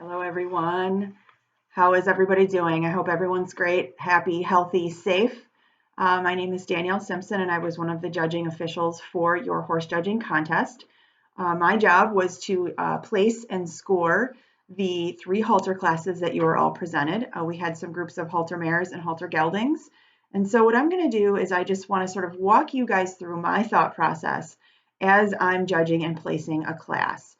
Hello, everyone. How is everybody doing? I hope everyone's great, happy, healthy, safe. My name is Danielle Simpson, and I was one of the judging officials for your horse judging contest. My job was to place and score the 3 halter classes that you were all presented. We had some groups of halter mares and halter geldings. And so what I'm going to do is I just want to sort of walk you guys through my thought process as I'm judging and placing a class.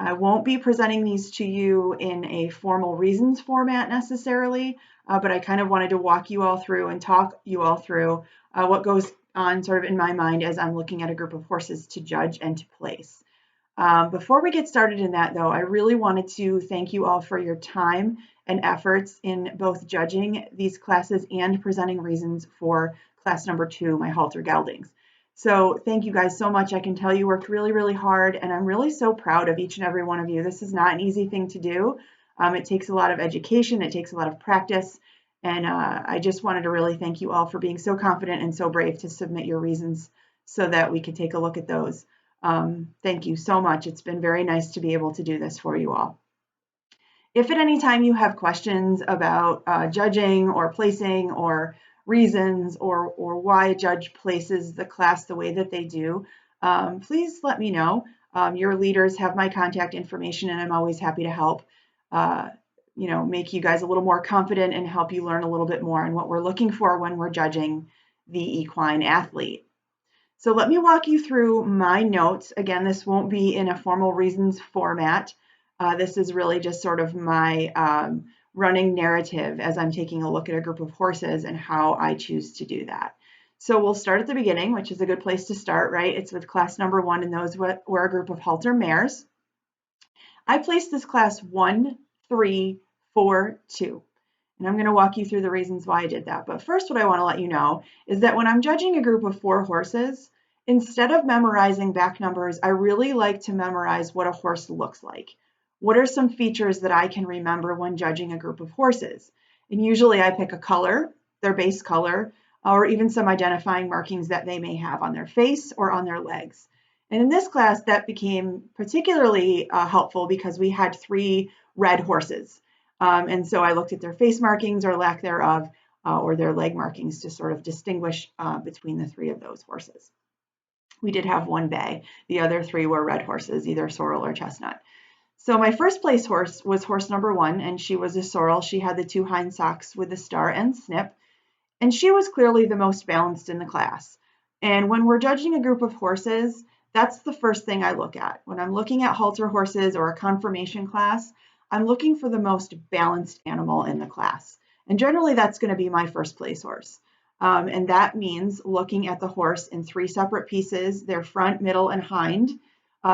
I won't be presenting these to you in a formal reasons format necessarily, but I kind of wanted to walk you all through and talk you all through what goes on sort of in my mind as I'm looking at a group of horses to judge and to place. Before we get started in that though, I really wanted to thank you all for your time and efforts in both judging these classes and presenting reasons for class number 2, my halter geldings. So thank you guys so much. I can tell you worked really, really hard, and I'm really so proud of each and every one of you. This is not an easy thing to do. It takes a lot of education, it takes a lot of practice, and I just wanted to really thank you all for being so confident and so brave to submit your reasons so that we could take a look at those. Thank you so much. It's been very nice to be able to do this for you all. If at any time you have questions about judging or placing or reasons or why a judge places the class the way that they do, please let me know. Your leaders have my contact information, and I'm always happy to help make you guys a little more confident and help you learn a little bit more on what we're looking for when we're judging the equine athlete. So let me walk you through my notes. Again, this won't be in a formal reasons format. This is really just sort of my running narrative as I'm taking a look at a group of horses and how I choose to do that. So we'll start at the beginning, which is a good place to start, right? It's with class number 1, and those were a group of halter mares. I placed this class 1, 3, 4, 2. And I'm going to walk you through the reasons why I did that. But first, what I want to let you know is that when I'm judging a group of 4 horses, instead of memorizing back numbers, I really like to memorize what a horse looks like. What are some features that I can remember when judging a group of horses? And usually I pick a color, their base color, or even some identifying markings that they may have on their face or on their legs. And in this class, that became particularly helpful because we had 3 red horses. And so I looked at their face markings or lack thereof, or their leg markings to sort of distinguish between the 3 of those horses. We did have 1 bay. The other 3 were red horses, either sorrel or chestnut. So my first place horse was horse number 1, and she was a sorrel. She had the 2 hind socks with the star and snip, and she was clearly the most balanced in the class. And when we're judging a group of horses, that's the first thing I look at. When I'm looking at halter horses or a conformation class, I'm looking for the most balanced animal in the class. And generally that's going to be my first place horse. And that means looking at the horse in 3 separate pieces, their front, middle, and hind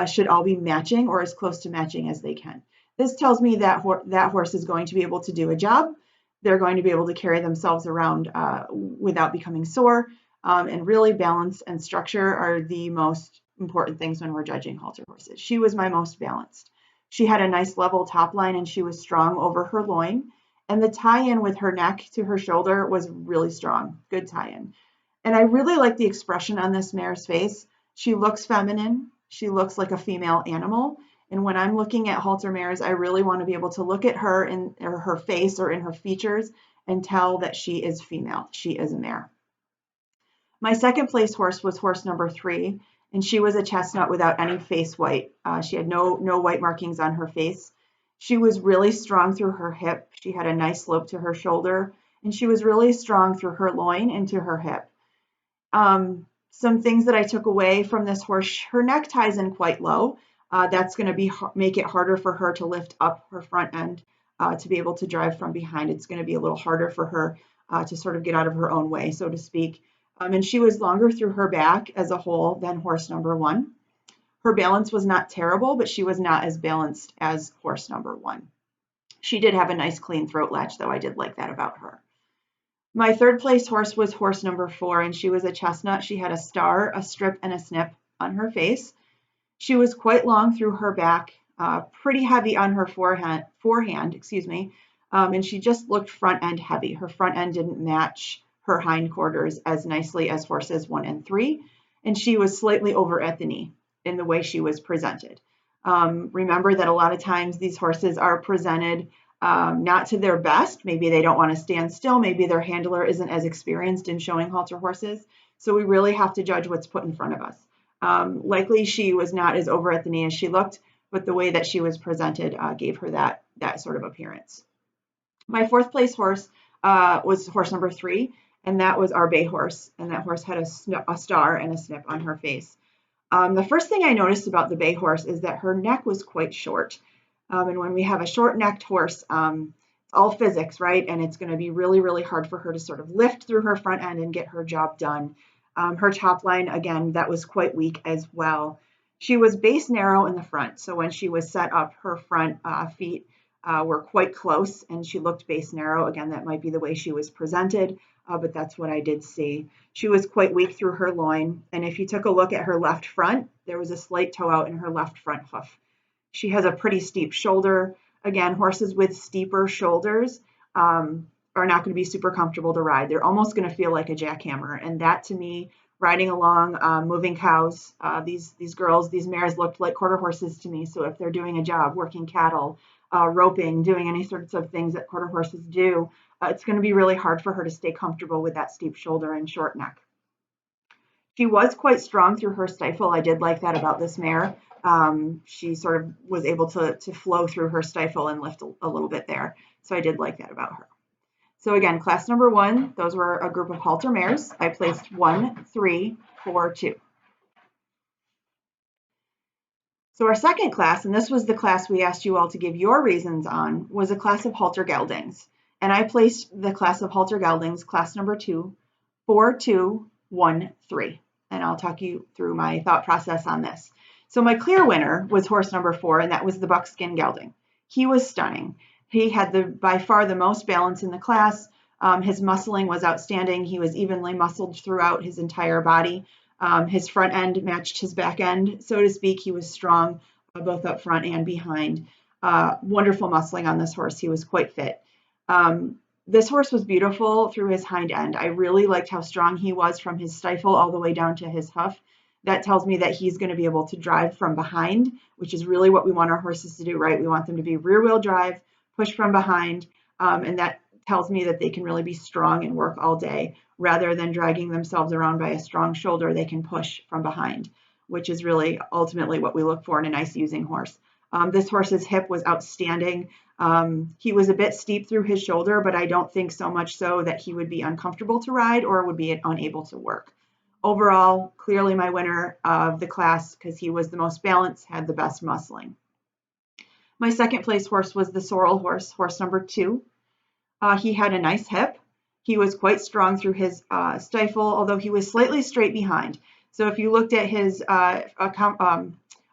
should all be matching or as close to matching as they can. This tells me that that horse is going to be able to do a job. They're going to be able to carry themselves around without becoming sore. And really balance and structure are the most important things when we're judging halter horses. She was my most balanced. She had a nice level top line, and she was strong over her loin. And the tie-in with her neck to her shoulder was really strong. Good tie-in. And I really like the expression on this mare's face. She looks feminine. She looks like a female animal. And when I'm looking at halter mares, I really want to be able to look at her in her face or in her features and tell that she is female. She is a mare. My second place horse was horse number 3, and she was a chestnut without any face white. She had no white markings on her face. She was really strong through her hip. She had a nice slope to her shoulder, and she was really strong through her loin and to her hip. Some things that I took away from this horse, her neck ties in quite low. That's going to make it harder for her to lift up her front end to be able to drive from behind. It's going to be a little harder for her to sort of get out of her own way, so to speak. And she was longer through her back as a whole than horse number 1. Her balance was not terrible, but she was not as balanced as horse number 1. She did have a nice clean throat latch, though. I did like that about her. My third place horse was horse number 4, and she was a chestnut. She had a star, a strip, and a snip on her face. She was quite long through her back, pretty heavy on her forehand, and she just looked front end heavy. Her front end didn't match her hindquarters as nicely as horses 1 and 3, and she was slightly over at the knee in the way she was presented. Remember that a lot of times these horses are presented not to their best. Maybe they don't want to stand still. Maybe their handler isn't as experienced in showing halter horses. So we really have to judge what's put in front of us. Likely she was not as over at the knee as she looked, but the way that she was presented gave her that sort of appearance. My fourth place horse was horse number 3, and that was our bay horse. And that horse had a star and a snip on her face. The first thing I noticed about the bay horse is that her neck was quite short. And when we have a short-necked horse, it's all physics, right? And it's going to be really, really hard for her to sort of lift through her front end and get her job done. Her top line, again, that was quite weak as well. She was base narrow in the front. So when she was set up, her front feet were quite close and she looked base narrow. Again, that might be the way she was presented, but that's what I did see. She was quite weak through her loin. And if you took a look at her left front, there was a slight toe out in her left front hoof. She has a pretty steep shoulder. Again, horses with steeper shoulders are not going to be super comfortable to ride. They're almost going to feel like a jackhammer. And that to me, riding along, moving cows, these girls, these mares looked like quarter horses to me. So if they're doing a job, working cattle, roping, doing any sorts of things that quarter horses do, it's going to be really hard for her to stay comfortable with that steep shoulder and short neck. She was quite strong through her stifle. I did like that about this mare. She sort of was able to flow through her stifle and lift a little bit there. So I did like that about her. So again, class number 1, those were a group of halter mares. I placed 1, 3, 4, 2. So our second class, and this was the class we asked you all to give your reasons on, was a class of halter geldings. And I placed the class of halter geldings, class number 2, 4, 2, 1, 3. And I'll talk you through my thought process on this. So my clear winner was horse number 4, and that was the buckskin gelding. He was stunning. He had by far the most balance in the class. His muscling was outstanding. He was evenly muscled throughout his entire body. His front end matched his back end, so to speak. He was strong both up front and behind. Wonderful muscling on this horse. He was quite fit. This horse was beautiful through his hind end. I really liked how strong he was from his stifle all the way down to his hoof. That tells me that he's going to be able to drive from behind, which is really what we want our horses to do, right? We want them to be rear wheel drive, push from behind, and that tells me that they can really be strong and work all day. Rather than dragging themselves around by a strong shoulder, they can push from behind, which is really ultimately what we look for in a nice using horse. This horse's hip was outstanding. He was a bit steep through his shoulder, but I don't think so much so that he would be uncomfortable to ride or would be unable to work. Overall, clearly my winner of the class because he was the most balanced, had the best muscling. My second place horse was the sorrel horse, horse number 2. He had a nice hip. He was quite strong through his stifle, although he was slightly straight behind. So if you looked at his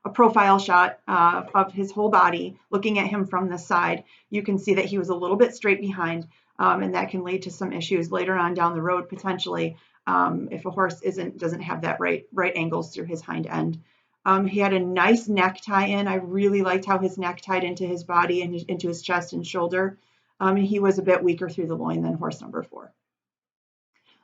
a profile shot of his whole body, looking at him from the side, you can see that he was a little bit straight behind, and that can lead to some issues later on down the road potentially if a horse doesn't have that right angles through his hind end. He had a nice neck tie in. I really liked how his neck tied into his body and into his chest and shoulder. And he was a bit weaker through the loin than horse number 4.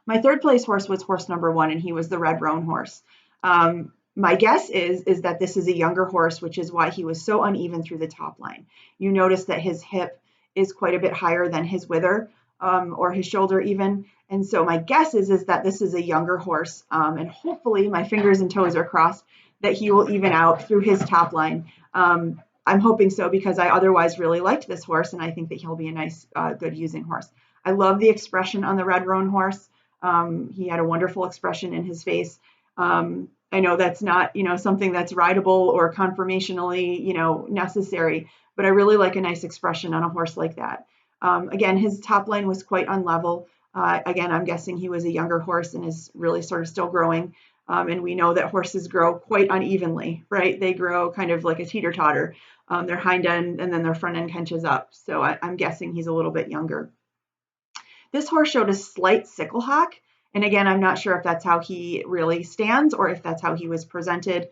My third place horse was horse number 1, and he was the red roan horse. My guess is that this is a younger horse, which is why he was so uneven through the top line. You notice that his hip is quite a bit higher than his wither, or his shoulder even. And so my guess is that this is a younger horse, and hopefully my fingers and toes are crossed that he will even out through his top line. I'm hoping so because I otherwise really liked this horse, and I think that he'll be a nice, good using horse. I love the expression on the red roan horse. He had a wonderful expression in his face. I know that's not, something that's rideable or conformationally, necessary, but I really like a nice expression on a horse like that. Again, his top line was quite unlevel. Again, I'm guessing he was a younger horse and is really sort of still growing. And we know that horses grow quite unevenly, right? They grow kind of like a teeter-totter. Their hind end and then their front end hinges up. So I'm guessing he's a little bit younger. This horse showed a slight sickle hock. And again, I'm not sure if that's how he really stands or if that's how he was presented.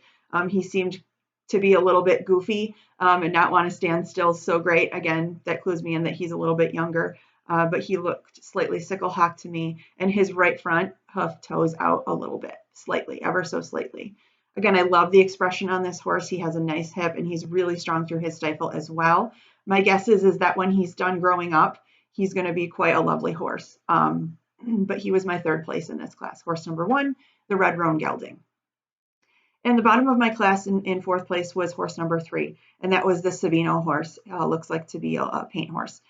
He seemed to be a little bit goofy and not want to stand still so great. Again, that clues me in that he's a little bit younger, but he looked slightly sickle hock to me, and his right front hoof toes out a little bit, slightly, ever so slightly. Again, I love the expression on this horse. He has a nice hip and he's really strong through his stifle as well. My guess is that when he's done growing up, he's going to be quite a lovely horse. But he was my third place in this class. Horse number 1, the Red Roan Gelding. And the bottom of my class in fourth place was horse number 3, and that was the Savino horse. Looks like to be a paint horse.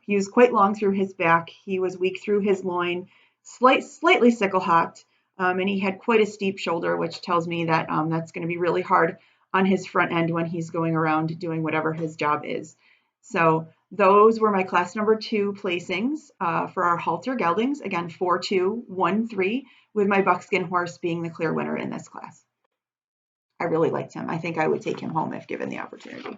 He was quite long through his back. He was weak through his loin, slightly sickle-hocked, and he had quite a steep shoulder, which tells me that that's going to be really hard on his front end when he's going around doing whatever his job is. So those were my class number 2 placings for our halter geldings. Again, 4, 2, 1, 3, with my buckskin horse being the clear winner in this class. I really liked him. I think I would take him home if given the opportunity.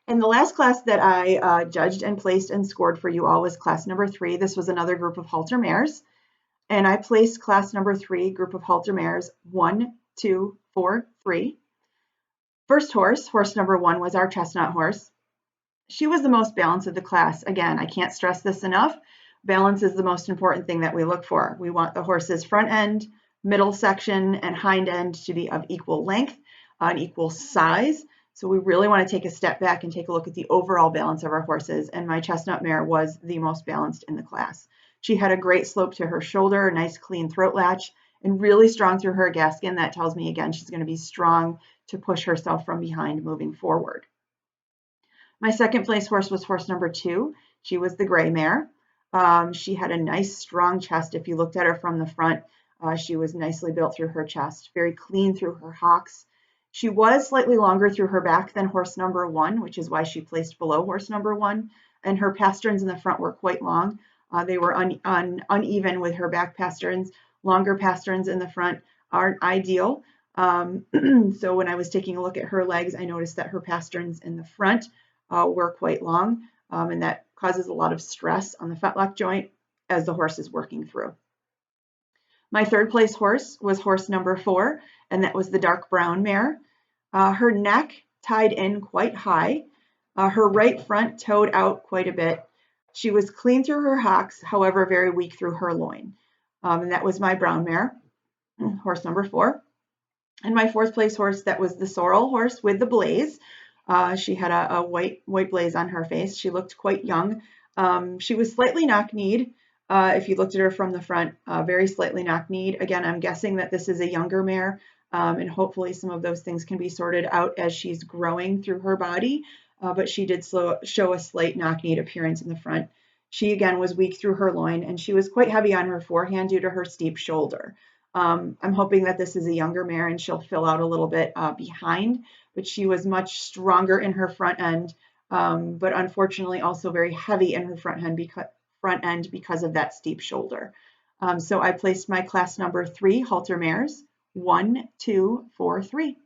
And the last class that I judged and placed and scored for you all was class number 3. This was another group of halter mares. And I placed class number 3, group of halter mares, 1, 2, 4, 3. First horse, horse number 1, was our chestnut horse. She was the most balanced of the class. Again, I can't stress this enough. Balance is the most important thing that we look for. We want the horse's front end, middle section, and hind end to be of equal length, and equal size. So we really want to take a step back and take a look at the overall balance of our horses. And my chestnut mare was the most balanced in the class. She had a great slope to her shoulder, a nice clean throat latch, and really strong through her gaskin. That tells me, again, she's going to be strong to push herself from behind moving forward. My second place horse was horse number 2. She was the gray mare. She had a nice strong chest. If you looked at her from the front, she was nicely built through her chest, very clean through her hocks. She was slightly longer through her back than horse number 1, which is why she placed below horse number 1. And her pasterns in the front were quite long. They were uneven with her back pasterns. Longer pasterns in the front aren't ideal. So when I was taking a look at her legs, I noticed that her pasterns in the front were quite long, and that causes a lot of stress on the fetlock joint as the horse is working through. My third place horse was horse number 4, and that was the dark brown mare. Her neck tied in quite high. Her right front toed out quite a bit. She was clean through her hocks, however, very weak through her loin. And that was my brown mare, horse number 4. And my fourth place horse, that was the sorrel horse with the blaze. She had a white blaze on her face. She looked quite young. She was slightly knock-kneed. If you looked at her from the front, very slightly knock-kneed. Again, I'm guessing that this is a younger mare, and hopefully some of those things can be sorted out as she's growing through her body, but she did show a slight knock-kneed appearance in the front. She, again, was weak through her loin, and she was quite heavy on her forehand due to her steep shoulder. I'm hoping that this is a younger mare and she'll fill out a little bit behind, but she was much stronger in her front end, but unfortunately also very heavy in her front end because of that steep shoulder. So I placed my class number 3 halter mares, 1, 2, 4, 3.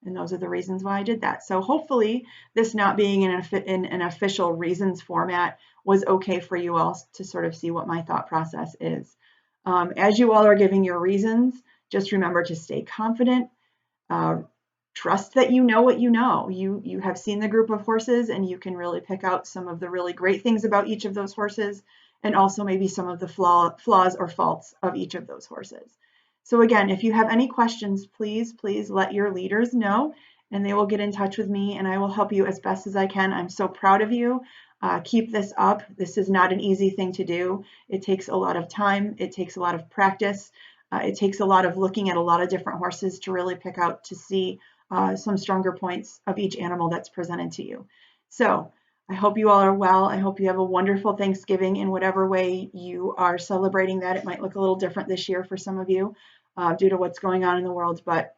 And those are the reasons why I did that. So hopefully this not being in an official reasons format was okay for you all to sort of see what my thought process is. As you all are giving your reasons, just remember to stay confident. Trust that you know what you know. You have seen the group of horses and you can really pick out some of the really great things about each of those horses and also maybe some of the flaws or faults of each of those horses. So again, if you have any questions, please let your leaders know and they will get in touch with me and I will help you as best as I can. I'm so proud of you. Keep this up. This is not an easy thing to do. It takes a lot of time. It takes a lot of practice. It takes a lot of looking at a lot of different horses to really pick out to see some stronger points of each animal that's presented to you. So I hope you all are well. I hope you have a wonderful Thanksgiving in whatever way you are celebrating that. It might look a little different this year for some of you due to what's going on in the world, but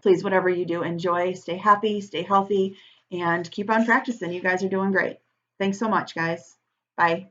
please, whatever you do, enjoy, stay happy, stay healthy, and keep on practicing. You guys are doing great. Thanks so much, guys. Bye.